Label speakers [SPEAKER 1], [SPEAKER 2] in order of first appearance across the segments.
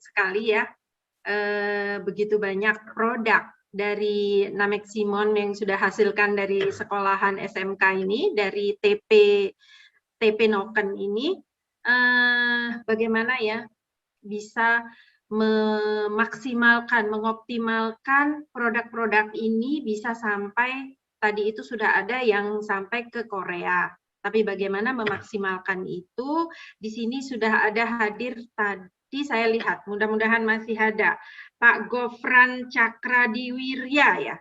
[SPEAKER 1] sekali ya, begitu banyak produk dari Nameximon yang sudah hasilkan dari sekolahan SMK ini, dari TP Noken ini, bagaimana ya bisa memaksimalkan, mengoptimalkan produk-produk ini bisa sampai, tadi itu sudah ada yang sampai ke Korea. Tapi bagaimana memaksimalkan itu, di sini sudah ada hadir tadi saya lihat, mudah-mudahan masih ada, Pak Gofran Cakradiwirya ya,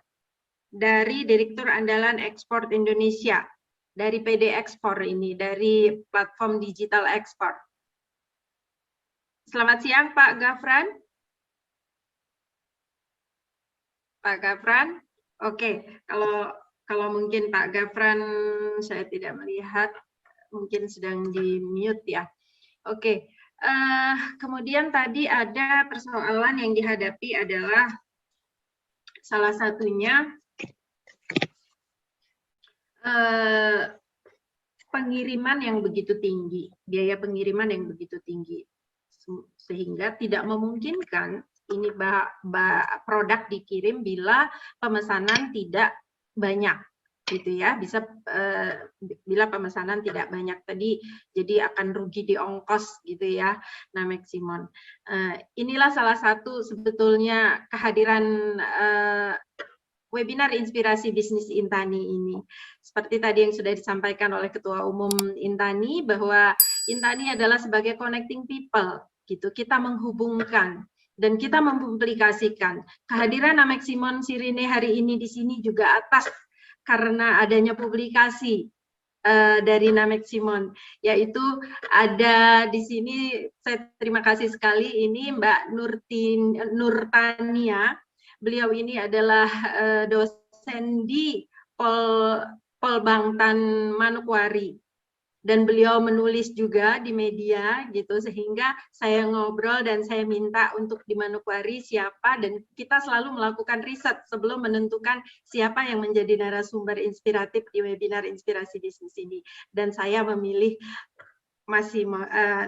[SPEAKER 1] dari Direktur Andalan Ekspor Indonesia, dari PD Ekspor ini, dari platform digital ekspor. Selamat siang Pak Gafran. Pak Gafran, oke. Kalau mungkin Pak Gafran saya tidak melihat, mungkin sedang di mute ya. Oke. Kemudian tadi ada persoalan yang dihadapi adalah salah satunya pengiriman yang begitu tinggi, biaya pengiriman yang begitu tinggi, sehingga tidak memungkinkan ini produk dikirim bila pemesanan tidak banyak, gitu ya. Bisa bila pemesanan tidak banyak tadi, jadi akan rugi di ongkos, gitu ya. Nameximon. Inilah salah satu sebetulnya kehadiran webinar inspirasi bisnis Intani ini. Seperti tadi yang sudah disampaikan oleh Ketua Umum Intani, bahwa Intani adalah sebagai connecting people, gitu. Kita menghubungkan dan kita mempublikasikan. Kehadiran Nameximon Sirine hari ini di sini juga atas karena adanya publikasi dari Nameximon, yaitu ada di sini, saya terima kasih sekali, ini Mbak Nurtania. Beliau ini adalah dosen di Polbangtan Manokwari, dan beliau menulis juga di media gitu, sehingga saya ngobrol dan saya minta untuk di Manokwari siapa, dan kita selalu melakukan riset sebelum menentukan siapa yang menjadi narasumber inspiratif di webinar inspirasi bisnis ini, dan saya memilih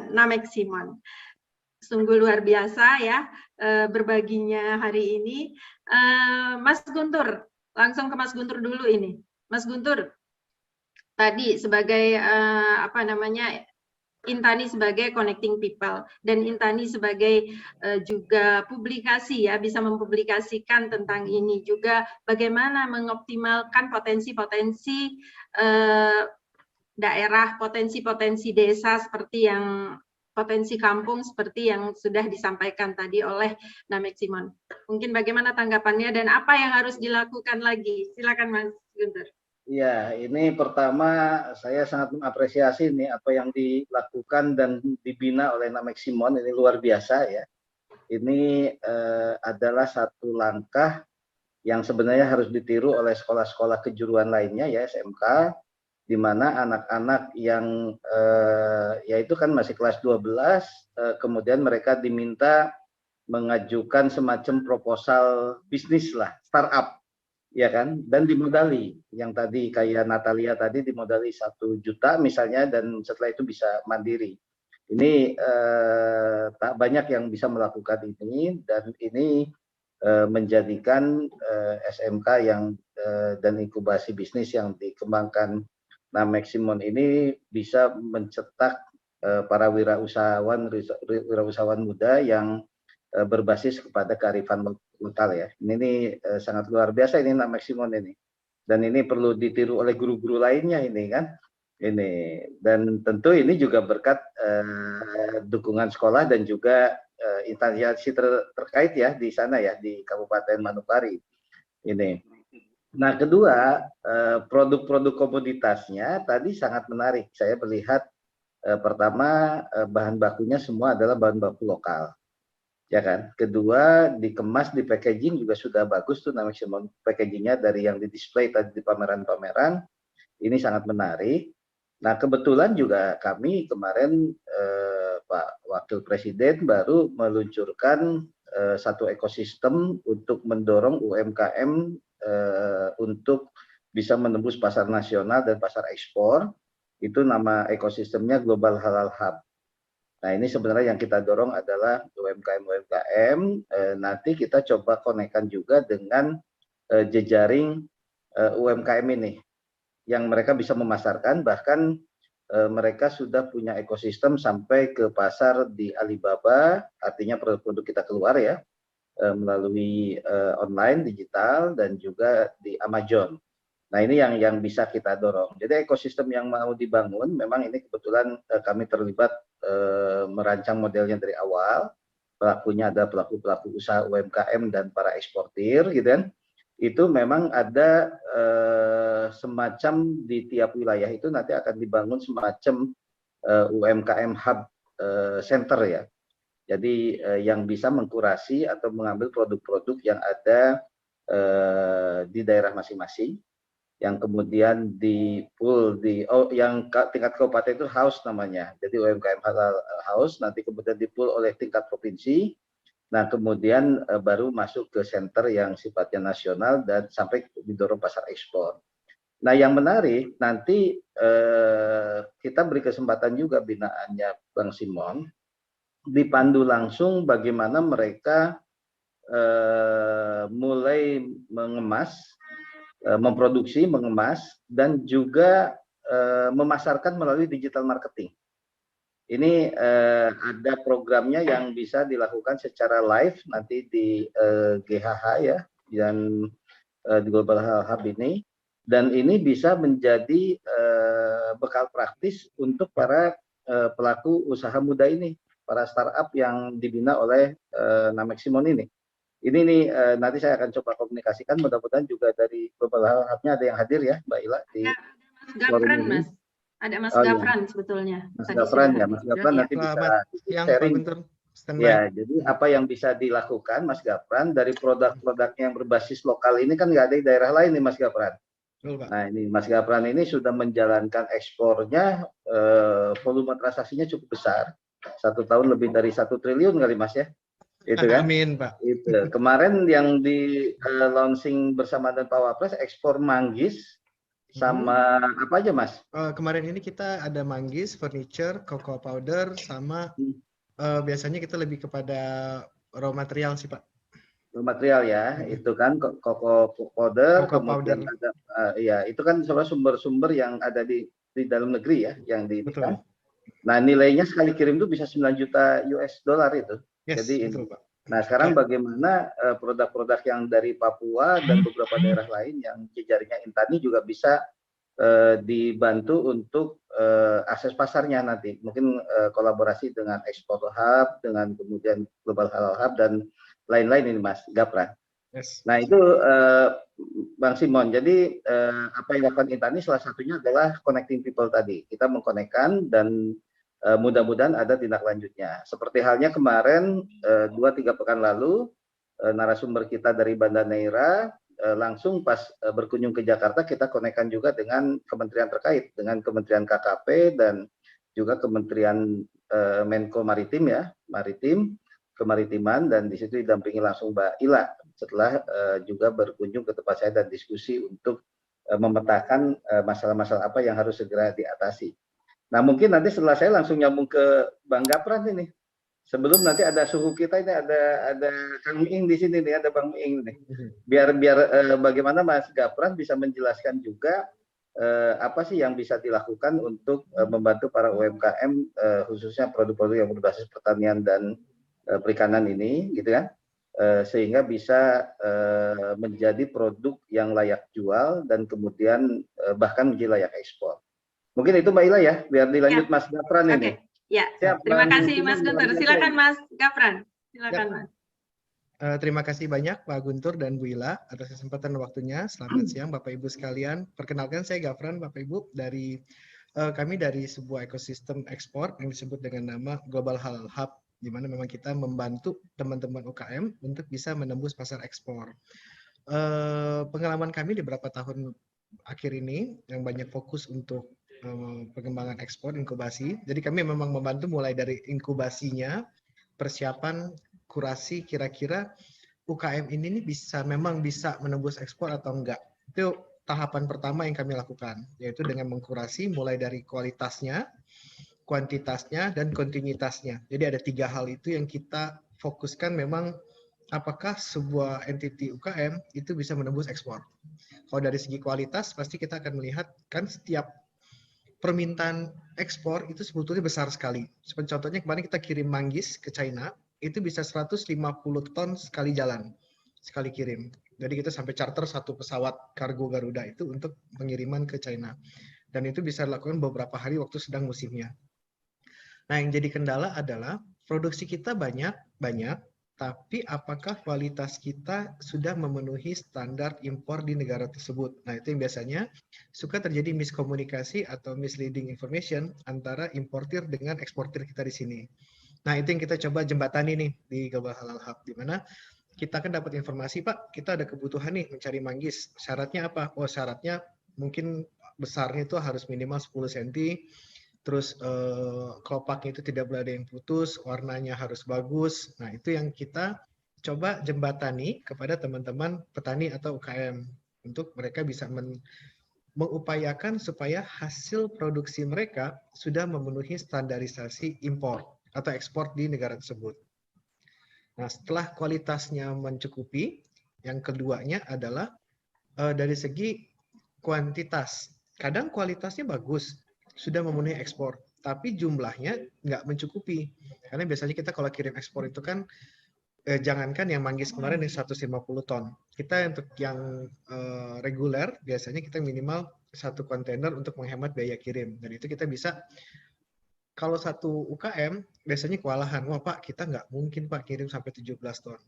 [SPEAKER 1] Nameximon. Sungguh luar biasa ya berbaginya hari ini. Mas Guntur, langsung ke Mas Guntur dulu ini. Mas Guntur, tadi sebagai Intani sebagai connecting people dan Intani sebagai juga publikasi ya, bisa mempublikasikan tentang ini juga, bagaimana mengoptimalkan potensi-potensi daerah, potensi-potensi desa seperti yang potensi kampung seperti yang sudah disampaikan tadi oleh Nameximon. Mungkin bagaimana tanggapannya dan apa yang harus dilakukan lagi? Silakan Mas Guntur.
[SPEAKER 2] Ya, ini pertama saya sangat mengapresiasi nih apa yang dilakukan dan dibina oleh Nameximon, ini luar biasa ya. Ini adalah satu langkah yang sebenarnya harus ditiru oleh sekolah-sekolah kejuruan lainnya ya, SMK, di mana anak-anak yang yaitu kan masih kelas 12, kemudian mereka diminta mengajukan semacam proposal bisnis lah, startup, ya kan, dan dimodali. Yang tadi kayak Natalia tadi dimodali 1 juta misalnya, dan setelah itu bisa mandiri. Ini tak banyak yang bisa melakukan ini, dan ini menjadikan SMK yang dan inkubasi bisnis yang dikembangkan Nameximon ini bisa mencetak para wirausahawan muda yang berbasis kepada kearifan lokal ya. Ini sangat luar biasa ini Nameximon ini. Dan ini perlu ditiru oleh guru-guru lainnya ini kan. Ini, dan tentu ini juga berkat dukungan sekolah dan juga instansi terkait ya di sana ya, di Kabupaten Manokwari. Ini. Nah, kedua, produk-produk komoditasnya tadi sangat menarik. Saya melihat pertama bahan bakunya semua adalah bahan baku lokal, ya kan. Kedua, dikemas, di packaging juga sudah bagus tuh namanya packagingnya, dari yang di display tadi di pameran-pameran. Ini sangat menarik. Nah, kebetulan juga kami kemarin Pak Wakil Presiden baru meluncurkan satu ekosistem untuk mendorong UMKM untuk bisa menembus pasar nasional dan pasar ekspor. Itu nama ekosistemnya Global Halal Hub. Nah, ini sebenarnya yang kita dorong adalah UMKM-UMKM. Nanti kita coba konekkan juga dengan jejaring UMKM ini, yang mereka bisa memasarkan, bahkan mereka sudah punya ekosistem sampai ke pasar di Alibaba, artinya produk-produk kita keluar ya, melalui online, digital, dan juga di Amazon. Nah, ini yang bisa kita dorong. Jadi ekosistem yang mau dibangun, memang ini kebetulan kami terlibat merancang modelnya dari awal. Pelakunya ada pelaku-pelaku usaha UMKM dan para eksportir, gitu kan. Itu memang ada semacam di tiap wilayah itu nanti akan dibangun semacam UMKM Hub Center ya. Jadi yang bisa mengkurasi atau mengambil produk-produk yang ada di daerah masing-masing, yang kemudian di pool yang tingkat kabupaten itu house namanya. Jadi UMKM halal house nanti kemudian di pool oleh tingkat provinsi. Nah, kemudian baru masuk ke center yang sifatnya nasional dan sampai didorong pasar ekspor. Nah, yang menarik nanti kita beri kesempatan juga binaannya Bang Simon dipandu langsung bagaimana mereka mulai mengemas, memproduksi, mengemas, dan juga memasarkan melalui digital marketing. Ini ada programnya yang bisa dilakukan secara live nanti di GHH ya, dan di Global Hub ini. Dan ini bisa menjadi bekal praktis untuk para pelaku usaha muda ini, para startup yang dibina oleh Namek Simon ini. Ini nih nanti saya akan coba komunikasikan, mudah-mudahan juga dari Global Hub-nya ada yang hadir ya, Mbak Ila di
[SPEAKER 1] Gafran, Mas. Ada Mas Gafran ya. Sebetulnya.
[SPEAKER 2] Mas Gafran ya, Mas Gafran nanti bisa sharing. Ya, jadi apa yang bisa dilakukan Mas Gafran dari produk-produk yang berbasis lokal ini kan nggak ada di daerah lain nih Mas Gafran. Nah, ini Mas Gafran ini sudah menjalankan ekspornya, volume transaksinya cukup besar. 1 tahun lebih dari 1 triliun kali Mas ya. Itu kan?
[SPEAKER 3] Amin, Pak.
[SPEAKER 2] Itu. Kemarin yang di launching bersama dengan Pak Wapres ekspor manggis sama apa aja Mas?
[SPEAKER 3] Kemarin ini kita ada manggis, furniture, cocoa powder, sama biasanya kita lebih kepada raw material sih Pak.
[SPEAKER 2] Raw material ya, itu kan cocoa powder, kemudian ada ya itu kan sumber-sumber yang ada di dalam negeri ya, yang di kan. Nah, nilainya sekali kirim itu bisa 9 juta US dollar itu.
[SPEAKER 3] Yes,
[SPEAKER 2] jadi
[SPEAKER 3] betul, Pak.
[SPEAKER 2] Nah, sekarang bagaimana produk-produk yang dari Papua dan beberapa daerah lain yang jejaringnya Intani juga bisa dibantu untuk akses pasarnya nanti. Mungkin kolaborasi dengan Export Hub, dengan kemudian Global Halal Hub, dan lain-lain ini Mas Gafran.
[SPEAKER 3] Yes.
[SPEAKER 2] Nah, itu Bang Simon. Jadi apa yang dilakukan Intani salah satunya adalah connecting people tadi. Kita mengkonekkan dan mudah-mudahan ada tindak lanjutnya. Seperti halnya kemarin 2-3 pekan lalu narasumber kita dari Banda Neira langsung pas berkunjung ke Jakarta kita konekkan juga dengan kementerian terkait, dengan Kementerian KKP dan juga Kementerian Menko Maritim ya, Maritim, Kemaritiman, dan di situ didampingi langsung Mbak Ila setelah juga berkunjung ke tempat saya dan diskusi untuk memetakan masalah-masalah apa yang harus segera diatasi. Nah, mungkin nanti setelah saya langsung nyambung ke Bang Gafran ini. Sebelum nanti ada suhu kita ini ada Kang Miing di sini nih, ada Bang Miing nih. Biar bagaimana Mas Gafran bisa menjelaskan juga apa sih yang bisa dilakukan untuk membantu para UMKM khususnya produk-produk yang berbasis pertanian dan perikanan ini, gitu kan? Sehingga bisa menjadi produk yang layak jual dan kemudian bahkan menjadi layak ekspor. Mungkin itu Mbak Ila ya, biar dilanjut ya. Mas Gafran ini.
[SPEAKER 1] Ya, terima kasih Mas Guntur. Silakan Mas Gafran. Silakan Mas.
[SPEAKER 3] Terima kasih banyak Pak Guntur dan Bu Ila atas kesempatan dan waktunya. Selamat siang Bapak Ibu sekalian. Perkenalkan saya Gafran Bapak Ibu dari kami dari sebuah ekosistem ekspor yang disebut dengan nama Global Halal Hub, di mana memang kita membantu teman-teman UKM untuk bisa menembus pasar ekspor. Pengalaman kami di beberapa tahun akhir ini yang banyak fokus untuk pengembangan ekspor, inkubasi. Jadi kami memang membantu mulai dari inkubasinya, persiapan, kurasi, kira-kira UKM ini memang bisa menembus ekspor atau enggak. Itu tahapan pertama yang kami lakukan, yaitu dengan mengkurasi mulai dari kualitasnya, kuantitasnya, dan kontinuitasnya. Jadi ada 3 hal itu yang kita fokuskan memang apakah sebuah entiti UKM itu bisa menembus ekspor. Kalau dari segi kualitas, pasti kita akan melihat kan setiap permintaan ekspor itu sebetulnya besar sekali. Seperti contohnya kemarin kita kirim manggis ke China, itu bisa 150 ton sekali jalan, sekali kirim. Jadi kita sampai charter satu pesawat kargo Garuda itu untuk pengiriman ke China. Dan itu bisa dilakukan beberapa hari waktu sedang musimnya. Nah, yang jadi kendala adalah produksi kita banyak, tapi apakah kualitas kita sudah memenuhi standar impor di negara tersebut? Nah, itu yang biasanya suka terjadi miskomunikasi atau misleading information antara importir dengan eksportir kita di sini. Nah, itu yang kita coba jembatani nih di Global Halal Hub, di mana kita kan dapat informasi, Pak, kita ada kebutuhan nih mencari manggis. Syaratnya apa? Oh, syaratnya mungkin besarnya itu harus minimal 10 cm, terus kelopaknya itu tidak boleh ada yang putus, warnanya harus bagus. Nah, itu yang kita coba jembatani kepada teman-teman petani atau UKM untuk mereka bisa mengupayakan supaya hasil produksi mereka sudah memenuhi standarisasi impor atau ekspor di negara tersebut. Nah, setelah kualitasnya mencukupi, yang keduanya adalah dari segi kuantitas. Kadang kualitasnya bagus, sudah memenuhi ekspor, tapi jumlahnya nggak mencukupi. Karena biasanya kita kalau kirim ekspor itu kan, jangankan yang manggis kemarin yang 150 ton. Kita untuk yang reguler, biasanya kita minimal 1 kontainer untuk menghemat biaya kirim. Dan itu kita bisa, kalau satu UKM biasanya kewalahan, wah Pak kita nggak mungkin Pak kirim sampai 17 ton.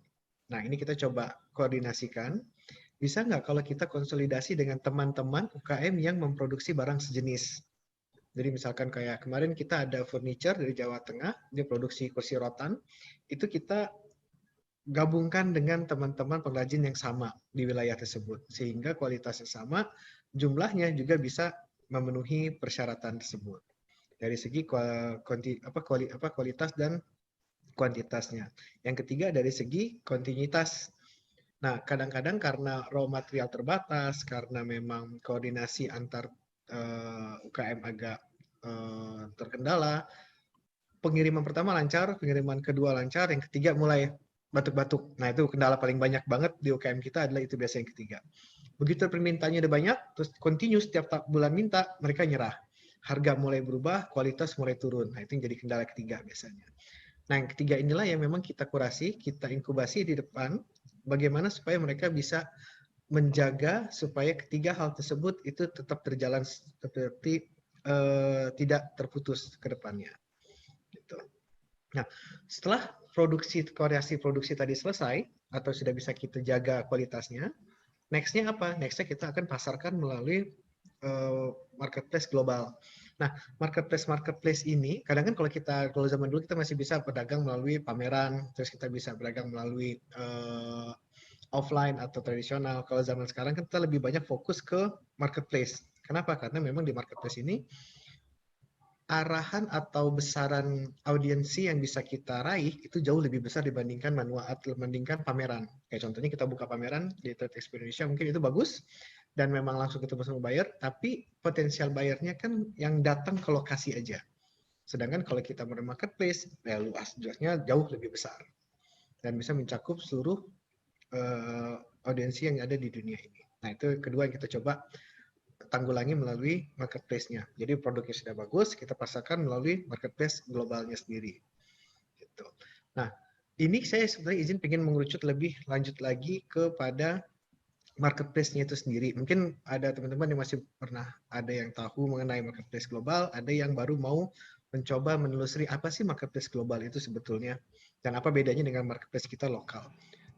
[SPEAKER 3] Nah ini kita coba koordinasikan, bisa nggak kalau kita konsolidasi dengan teman-teman UKM yang memproduksi barang sejenis. Jadi misalkan kayak kemarin kita ada furniture dari Jawa Tengah, dia produksi kursi rotan, itu kita gabungkan dengan teman-teman pengrajin yang sama di wilayah tersebut. Sehingga kualitasnya sama, jumlahnya juga bisa memenuhi persyaratan tersebut. Dari segi kualitas dan kuantitasnya. Yang ketiga dari segi kontinuitas. Nah, kadang-kadang karena raw material terbatas, karena memang koordinasi antar UKM agak terkendala, pengiriman pertama lancar, pengiriman kedua lancar, yang ketiga mulai batuk-batuk. Nah, itu kendala paling banyak banget di UKM kita adalah itu biasanya yang ketiga. Begitu permintaannya udah banyak, terus continue setiap bulan minta, mereka nyerah. Harga mulai berubah, kualitas mulai turun. Nah, itu yang jadi kendala ketiga biasanya. Nah, yang ketiga inilah yang memang kita kurasi, kita inkubasi di depan, bagaimana supaya mereka bisa menjaga supaya ketiga hal tersebut itu tetap berjalan seperti tidak terputus ke depannya. Gitu. Nah, setelah variasi produksi tadi selesai, atau sudah bisa kita jaga kualitasnya, next-nya apa? Next-nya kita akan pasarkan melalui marketplace global. Nah, marketplace ini, kadang kan kalau zaman dulu kita masih bisa berdagang melalui pameran, terus kita bisa berdagang melalui offline atau tradisional. Kalau zaman sekarang kan kita lebih banyak fokus ke marketplace. Kenapa? Karena memang di marketplace ini arahan atau besaran audiensi yang bisa kita raih itu jauh lebih besar dibandingkan manual atau dibandingkan pameran. Kayak contohnya kita buka pameran di Trade Expo Indonesia, mungkin itu bagus dan memang langsung ketemu sama buyer, tapi potensial buyernya kan yang datang ke lokasi aja. Sedangkan kalau kita marketplace, luasnya jauh lebih besar dan bisa mencakup seluruh audiensi yang ada di dunia ini. Nah, itu kedua yang kita coba tanggulangi melalui marketplace-nya. Jadi produknya sudah bagus, kita pasarkan melalui marketplace globalnya sendiri. Gitu. Nah, ini saya sebenarnya izin pengen mengerucut lebih lanjut lagi kepada marketplace-nya itu sendiri. Mungkin ada teman-teman yang masih pernah ada yang tahu mengenai marketplace global, ada yang baru mau mencoba menelusuri apa sih marketplace global itu sebetulnya, dan apa bedanya dengan marketplace kita lokal.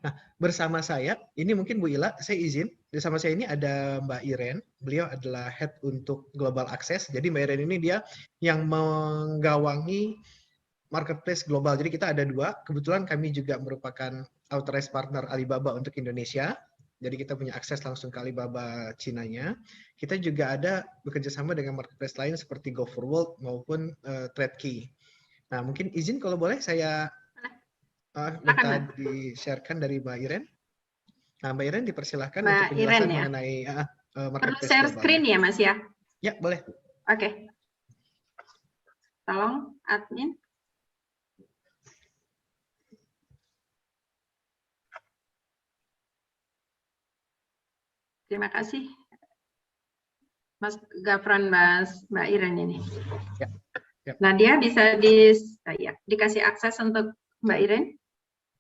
[SPEAKER 3] Nah, bersama saya, ini mungkin Bu Ila, saya izin, bersama saya ini ada Mbak Iren, beliau adalah Head untuk Global Access, jadi Mbak Iren ini dia yang menggawangi marketplace global. Jadi kita ada 2, kebetulan kami juga merupakan authorized partner Alibaba untuk Indonesia, jadi kita punya akses langsung ke Alibaba Cina-nya. Kita juga ada bekerjasama dengan marketplace lain seperti Go4World maupun TradeKey. Nah, mungkin izin kalau boleh saya minta di-sharekan dari Mbak Iren. Nah, Mbak Iren dipersilahkan untuk penjelasan ya? Mengenai marketplace
[SPEAKER 1] perlu share
[SPEAKER 3] global.
[SPEAKER 1] Screen ya, Mas ya?
[SPEAKER 3] Ya, boleh.
[SPEAKER 1] Oke. Tolong admin. Terima kasih Mas Gafran, Mbak Iren ini.
[SPEAKER 3] Ya, ya.
[SPEAKER 1] Nadia bisa dikasih akses untuk Mbak Iren?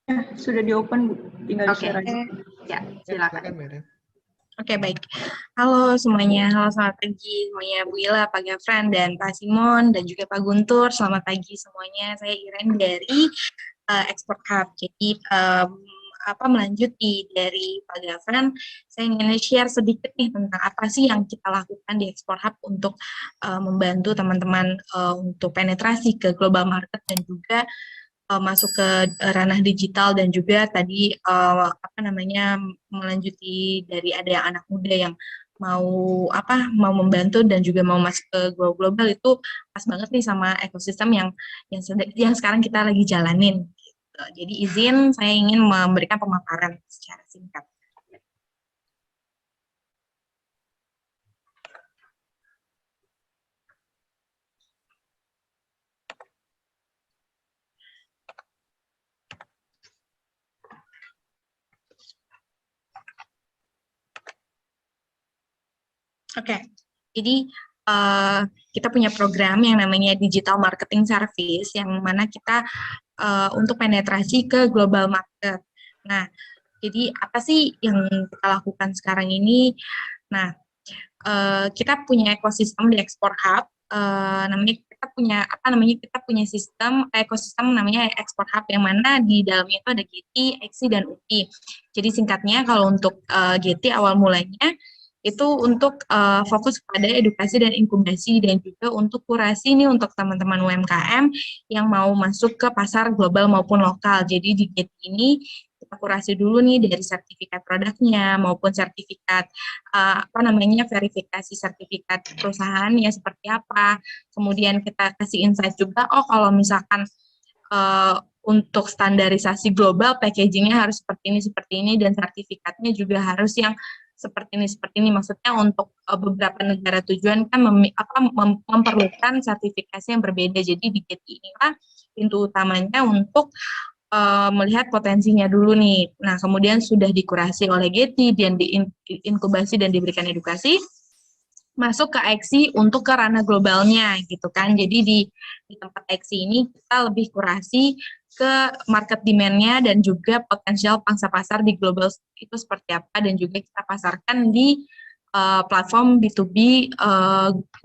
[SPEAKER 4] Ya, sudah di-open, Bu. Tinggal
[SPEAKER 1] Oke.
[SPEAKER 4] di-share aja.
[SPEAKER 1] Ya,
[SPEAKER 3] Ya,
[SPEAKER 1] silakan.
[SPEAKER 3] Mbak Iren.
[SPEAKER 5] Oke, baik. Halo semuanya, halo selamat pagi semuanya, Bu Ila, Pak Gafran, dan Pak Simon, dan juga Pak Guntur. Selamat pagi semuanya, saya Iren dari Export Hub. Jadi, melanjuti dari Pak Gafran, saya ingin share sedikit nih tentang apa sih yang kita lakukan di Export Hub untuk membantu teman-teman untuk penetrasi ke global market dan juga masuk ke ranah digital, dan juga tadi melanjuti dari ada yang anak muda yang mau membantu dan juga mau masuk ke global, itu pas banget nih sama ekosistem yang sekarang kita lagi jalanin. Jadi izin saya ingin memberikan pemaparan secara singkat. Oke, jadi kita punya program yang namanya Digital Marketing Service, yang mana kita untuk penetrasi ke global market. Nah, jadi apa sih yang kita lakukan sekarang ini? Nah, kita punya ekosistem di Export Hub, kita punya sistem ekosistem namanya Export Hub, yang mana di dalamnya itu ada GT, XI, dan UPI. Jadi singkatnya, kalau untuk GT awal mulanya itu untuk fokus pada edukasi dan inkubasi, dan juga untuk kurasi nih untuk teman-teman UMKM yang mau masuk ke pasar global maupun lokal. Jadi di GT ini kita kurasi dulu nih dari sertifikat produknya maupun sertifikat verifikasi sertifikat perusahaannya seperti apa. Kemudian kita kasih insight juga, kalau misalkan untuk standarisasi global packagingnya harus seperti ini, dan sertifikatnya juga harus yang seperti ini. Maksudnya untuk beberapa negara tujuan kan memerlukan sertifikasi yang berbeda. Jadi di GT inilah pintu utamanya untuk melihat potensinya dulu nih. Nah, kemudian sudah dikurasi oleh GT dan diinkubasi dan diberikan edukasi, masuk ke XI untuk ke ranah globalnya gitu kan. Jadi di tempat XI ini kita lebih kurasi ke market demand-nya dan juga potensial pangsa pasar di global itu seperti apa, dan juga kita pasarkan di platform B2B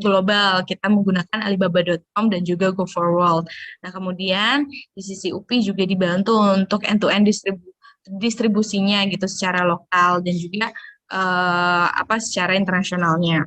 [SPEAKER 5] global. Kita menggunakan Alibaba.com dan juga Go4World. Nah, kemudian di sisi UPI juga dibantu untuk end-to-end distribusinya gitu secara lokal dan juga secara internasionalnya.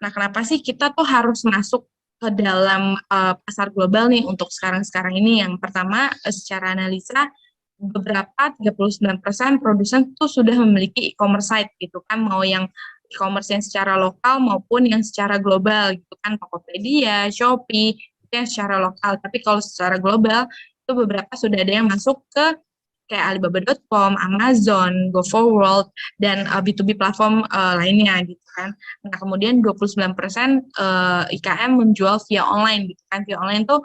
[SPEAKER 5] Nah, kenapa sih kita tuh harus masuk ke dalam pasar global nih untuk sekarang-sekarang ini? Yang pertama, secara analisa, beberapa 39% produsen tuh sudah memiliki e-commerce site gitu kan, mau yang e-commerce yang secara lokal maupun yang secara global gitu kan, Tokopedia, Shopee, itu yang secara lokal. Tapi kalau secara global, itu beberapa sudah ada yang masuk ke kayak Alibaba.com, Amazon, Go4World, dan B2B platform lainnya gitu kan. Nah, kemudian 29% IKM menjual via online gitu kan. Via online tuh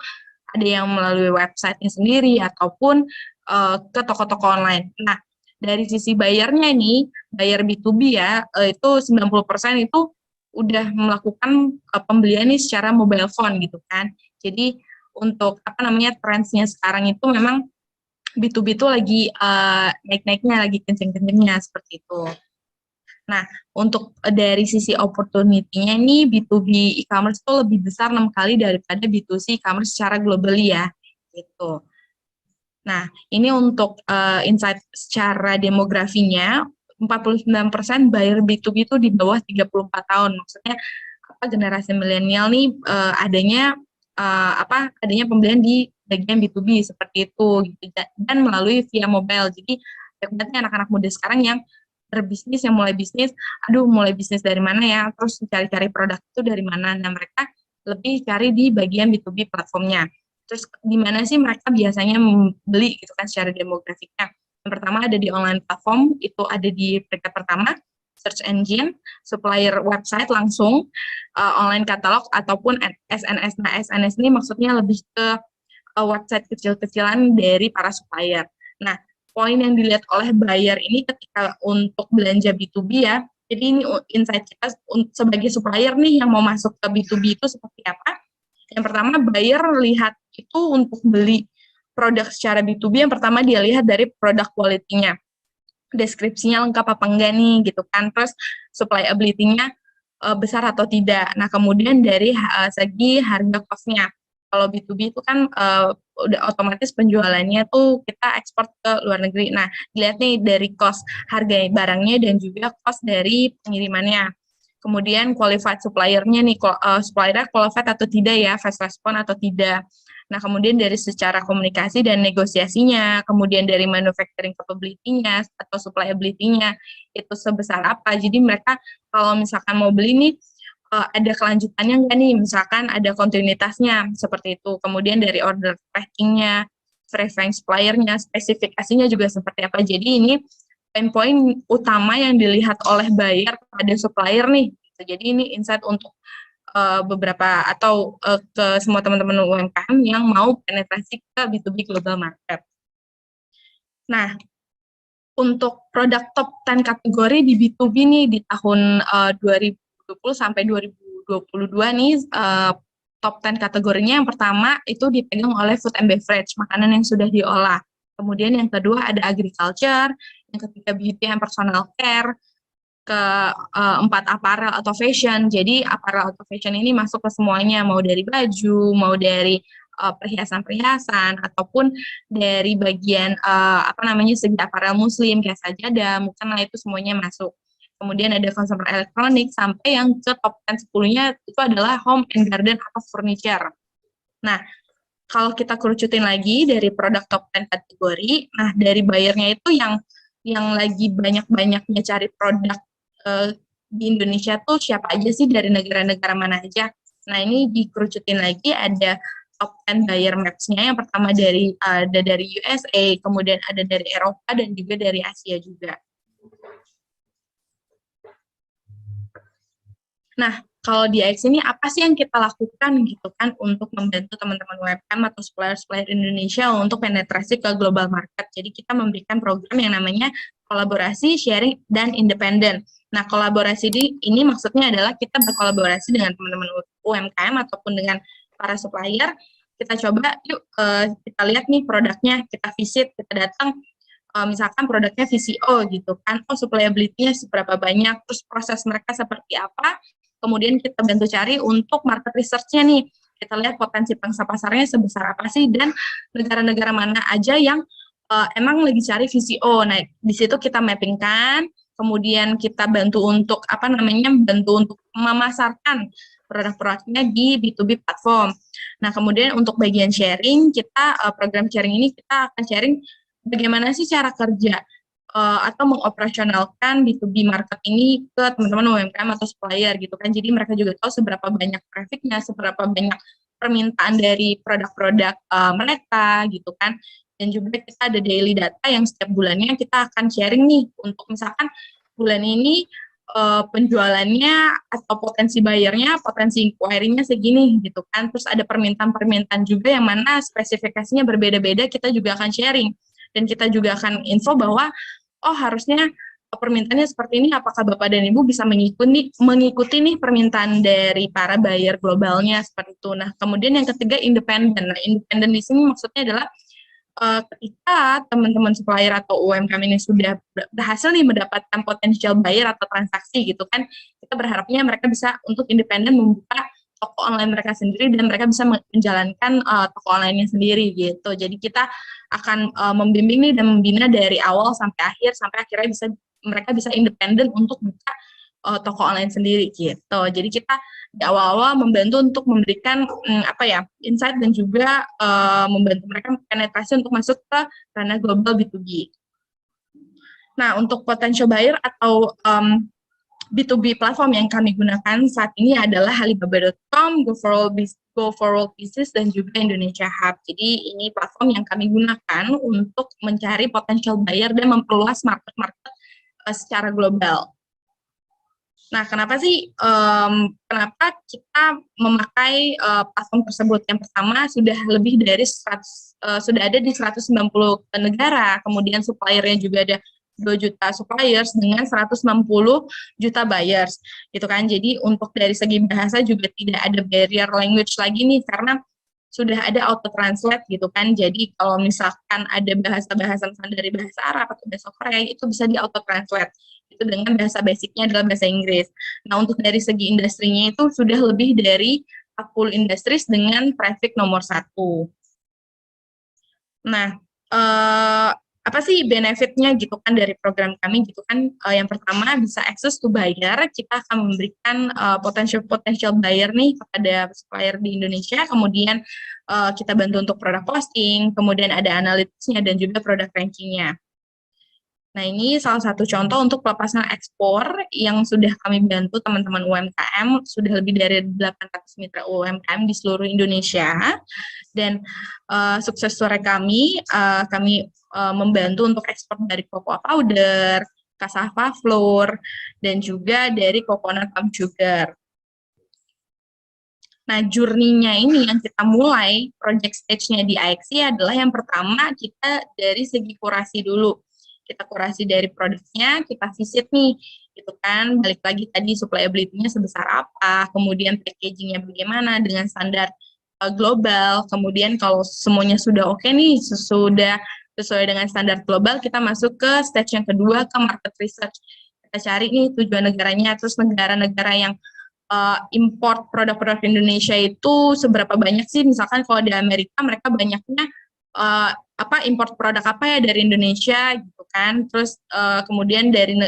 [SPEAKER 5] ada yang melalui website-nya sendiri ataupun ke toko-toko online. Nah, dari sisi bayarnya nih, bayar B2B ya, itu 90% itu udah melakukan pembelian nih secara mobile phone gitu kan. Jadi untuk trends-nya sekarang itu memang B2B itu lagi naik-naiknya, lagi kenceng-kencengnya seperti itu. Nah, untuk dari sisi opportunity-nya ini B2B e-commerce itu lebih besar 6 kali daripada B2C e-commerce secara globally ya, gitu. Nah, ini untuk insight secara demografinya, 49% buyer B2B itu di bawah 34 tahun. Maksudnya generasi milenial nih adanya pembelian di bagian B2B seperti itu gitu, dan melalui via mobile. Jadi banyak anak-anak muda sekarang yang berbisnis, yang mulai bisnis dari mana ya, terus cari-cari produk itu dari mana. Nah, mereka lebih cari di bagian B2B platformnya. Terus di mana sih mereka biasanya membeli gitu kan secara demografiknya. Yang pertama ada di online platform, itu ada di peringkat pertama, search engine, supplier website langsung, online katalog, ataupun SNS. Nah, SNS ini maksudnya lebih ke website kecil-kecilan dari para supplier. Nah, poin yang dilihat oleh buyer ini ketika untuk belanja B2B ya, jadi ini insight kita sebagai supplier nih yang mau masuk ke B2B itu seperti apa. Yang pertama, buyer lihat itu untuk beli produk secara B2B, yang pertama dia lihat dari produk quality-nya. Deskripsinya lengkap apa enggak nih gitu kan, terus supplyability-nya besar atau tidak. Nah, kemudian dari segi harga cost-nya. Kalau B2B itu kan udah otomatis penjualannya tuh kita ekspor ke luar negeri. Nah, dilihat nih dari cost harga barangnya dan juga cost dari pengirimannya. Kemudian qualified supplier-nya nih, supplier-nya qualified atau tidak ya, fast response atau tidak. Nah, kemudian dari secara komunikasi dan negosiasinya, kemudian dari manufacturing capability-nya atau supplyability-nya, itu sebesar apa. Jadi mereka kalau misalkan mau beli nih, ada kelanjutannya nggak nih, misalkan ada kontinuitasnya, seperti itu. Kemudian dari order tracking-nya, verifying supplier-nya, spesifikasinya juga seperti apa. Jadi ini poin-poin utama yang dilihat oleh buyer pada supplier nih. Jadi ini insight untuk beberapa atau ke semua teman-teman UMKM yang mau penetrasi ke B2B global market. Nah, untuk produk top 10 kategori di B2B nih di tahun 2020 sampai 2022 nih, top 10 kategorinya yang pertama itu dipegang oleh food and beverage, makanan yang sudah diolah. Kemudian yang kedua ada agriculture, yang ketiga beauty and personal care, keempat apparel atau fashion. Jadi apparel atau fashion ini masuk ke semuanya, mau dari baju, mau dari perhiasan-perhiasan, ataupun dari bagian segi apparel muslim kayak sajadah, mukena, itu semuanya masuk. Kemudian ada consumer elektronik, sampai yang ke top 10 10-nya itu adalah home and garden atau furniture. Nah, kalau kita kerucutin lagi dari produk top 10 kategori, nah dari buyernya itu yang lagi banyak-banyaknya cari produk di Indonesia tuh siapa aja sih, dari negara-negara mana aja. Nah, ini dikerucutin lagi, ada top 10 buyer maps-nya. Yang pertama ada dari USA, kemudian ada dari Eropa, dan juga dari Asia juga. Nah, kalau di AX ini apa sih yang kita lakukan gitu kan untuk membantu teman-teman UMKM atau supplier-supplier Indonesia untuk penetrasi ke global market. Jadi kita memberikan program yang namanya kolaborasi, sharing, dan independen. Nah, kolaborasi ini maksudnya adalah kita berkolaborasi dengan teman-teman UMKM ataupun dengan para supplier. Kita coba yuk kita lihat nih produknya, kita visit, kita datang, misalkan produknya VCO gitu kan, supplyability-nya seberapa banyak, terus proses mereka seperti apa. Kemudian kita bantu cari untuk market research-nya nih. Kita lihat potensi pangsa pasarnya sebesar apa sih, dan negara-negara mana aja yang emang lagi cari VCO. Nah, di situ kita mappingkan, kemudian kita bantu untuk bantu untuk memasarkan produk-produknya di B2B platform. Nah, kemudian untuk bagian sharing, kita program sharing ini kita akan sharing bagaimana sih cara kerja atau mengoperasionalkan B2B market ini ke teman-teman UMKM atau supplier gitu kan. Jadi mereka juga tahu seberapa banyak trafficnya, seberapa banyak permintaan dari produk-produk mereka gitu kan. Dan juga kita ada daily data yang setiap bulannya kita akan sharing nih untuk misalkan bulan ini penjualannya atau potensi bayarnya, potensi inquiry-nya segini gitu kan. Terus ada permintaan-permintaan juga yang mana spesifikasinya berbeda-beda, kita juga akan sharing. Dan kita juga akan info bahwa harusnya permintaannya seperti ini, apakah Bapak dan Ibu bisa mengikuti nih permintaan dari para buyer globalnya seperti itu. Nah, kemudian yang ketiga independen. Nah, independen di sini maksudnya adalah ketika teman-teman supplier atau UMKM ini sudah berhasil nih mendapatkan potensial buyer atau transaksi gitu kan, kita berharapnya mereka bisa untuk independen membuka toko online mereka sendiri dan mereka bisa menjalankan toko online-nya sendiri gitu. Jadi kita akan membimbing nih dan membina dari awal sampai akhir, sampai akhirnya mereka bisa independen untuk buka toko online sendiri gitu. Jadi kita di awal-awal membantu untuk memberikan insight dan juga membantu mereka penetrasi untuk masuk ke ranah global B2B. Nah, untuk potential buyer atau B2B platform yang kami gunakan saat ini adalah Alibaba.com, GoForWorld Business, dan juga Indonesia Hub. Jadi ini platform yang kami gunakan untuk mencari potential buyer dan memperluas market secara global. Nah, kenapa sih kenapa kita memakai platform tersebut? Yang pertama, sudah lebih dari 100, sudah ada di 190 negara, kemudian suppliernya juga ada 2 juta suppliers dengan 160 juta buyers, gitu kan. Jadi untuk dari segi bahasa juga tidak ada barrier language lagi nih, karena sudah ada auto translate gitu kan. Jadi kalau misalkan ada bahasa-bahasa misalnya dari bahasa Arab atau bahasa Korea, itu bisa di auto translate. Itu dengan bahasa basicnya adalah bahasa Inggris. Nah, untuk dari segi industrinya itu sudah lebih dari 40 industries dengan traffic nomor 1. Nah, apa sih benefitnya gitu kan dari program kami gitu kan? Yang pertama bisa access to buyer, kita akan memberikan potential buyer nih kepada supplier di Indonesia, kemudian kita bantu untuk produk posting, kemudian ada analitisnya dan juga produk rankingnya. Nah, ini salah satu contoh untuk pelepasan ekspor yang sudah kami bantu teman-teman UMKM, sudah lebih dari 800 mitra UMKM di seluruh Indonesia. Dan sukses story kami membantu untuk ekspor dari cocoa powder, cassava flour, dan juga dari coconut palm sugar. Nah, journey-nya ini yang kita mulai, project stage-nya di IXC adalah yang pertama kita dari segi kurasi dulu. Kita kurasi dari produknya, kita visit nih, gitu kan, balik lagi tadi supplyability-nya sebesar apa, kemudian packaging-nya bagaimana dengan standar global, kemudian kalau semuanya sudah oke nih, sudah sesuai dengan standar global, kita masuk ke stage yang kedua, ke market research. Kita cari nih tujuan negaranya, terus negara-negara yang import produk-produk Indonesia itu seberapa banyak sih, misalkan kalau di Amerika mereka banyaknya import produk apa ya dari Indonesia gitu kan, terus kemudian dari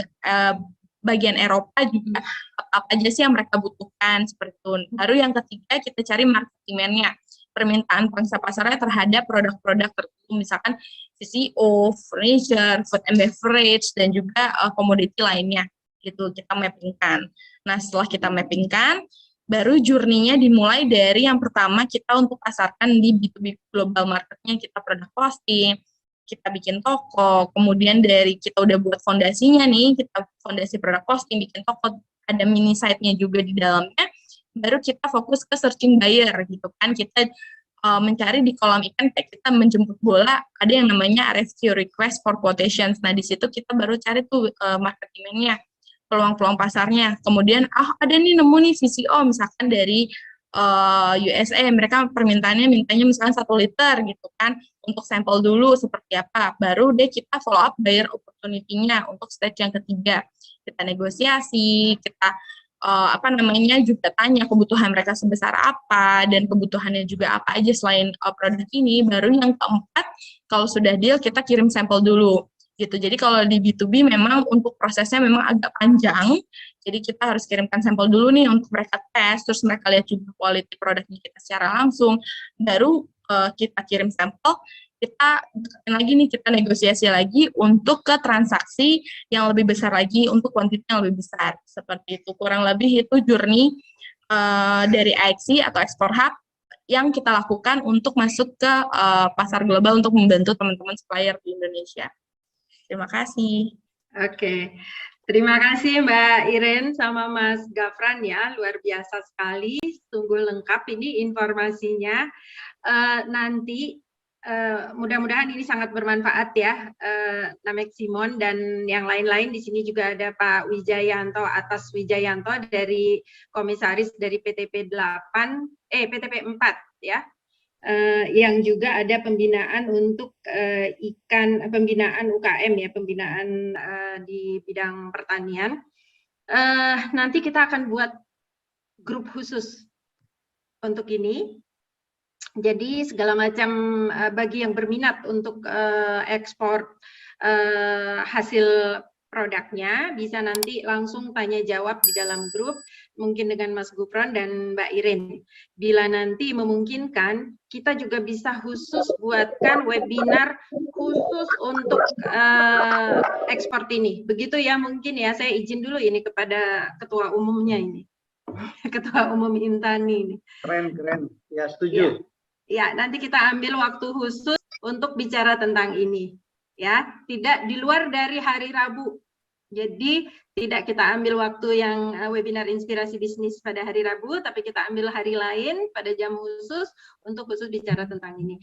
[SPEAKER 5] bagian Eropa juga apa aja sih yang mereka butuhkan seperti itu. Baru yang ketiga kita cari market demand-nya, permintaan pangsa pasarnya terhadap produk-produk tertentu, misalkan CCO, furniture, food and beverage, dan juga komoditi lainnya gitu kita mappingkan. Nah, setelah kita mappingkan, baru journey-nya dimulai dari yang pertama kita untuk pasarkan di B2B global market-nya, kita produk posting, kita bikin toko, kemudian dari kita udah buat fondasinya nih, kita fondasi produk posting, bikin toko, ada mini site-nya juga di dalamnya, baru kita fokus ke searching buyer gitu kan, kita mencari di kolam ikan kayak kita menjemput bola, ada yang namanya RFQ, request for quotations. Nah, di situ kita baru cari tuh market demand-nya, peluang-peluang pasarnya. Kemudian ada nih nemu nih VCO misalkan dari USA, mereka mintanya misalkan 1 liter gitu kan, untuk sampel dulu seperti apa, baru deh kita follow up buyer opportunity-nya untuk stage yang ketiga. Kita negosiasi, kita juga tanya kebutuhan mereka sebesar apa, dan kebutuhannya juga apa aja selain produk ini. Baru yang keempat, kalau sudah deal kita kirim sampel dulu gitu. Jadi kalau di B2B memang untuk prosesnya memang agak panjang, jadi kita harus kirimkan sampel dulu nih untuk mereka tes, terus mereka lihat juga quality produknya kita secara langsung, baru kita kirim sampel, kita deketin lagi nih, kita negosiasi lagi untuk ke transaksi yang lebih besar lagi, untuk kuantitas yang lebih besar, seperti itu. Kurang lebih itu journey dari IXC atau Export Hub yang kita lakukan untuk masuk ke pasar global untuk membantu teman-teman supplier di Indonesia. Terima kasih.
[SPEAKER 1] Oke, terima kasih Mbak Iren sama Mas Gafran ya, luar biasa sekali, sungguh lengkap ini informasinya. Nanti mudah-mudahan ini sangat bermanfaat ya, Namek Simon dan yang lain-lain. Di sini juga ada Pak Wijayanto, Atas Wijayanto dari komisaris dari PTP 4 ya. Yang juga ada pembinaan untuk pembinaan UKM ya, pembinaan di bidang pertanian. Nanti kita akan buat grup khusus untuk ini. Jadi segala macam bagi yang berminat untuk ekspor hasil produknya bisa nanti langsung tanya jawab di dalam grup, mungkin dengan Mas Gufron dan Mbak Iren. Bila nanti memungkinkan, kita juga bisa khusus buatkan webinar khusus untuk ekspor ini. Begitu ya mungkin ya, saya izin dulu ini kepada ketua umumnya ini. Ketua umum Intani ini.
[SPEAKER 2] Keren. Ya, setuju.
[SPEAKER 1] Ya, nanti kita ambil waktu khusus untuk bicara tentang ini. Ya, tidak di luar dari hari Rabu. Jadi tidak kita ambil waktu yang webinar inspirasi bisnis pada hari Rabu, tapi kita ambil hari lain pada jam khusus untuk khusus bicara tentang ini.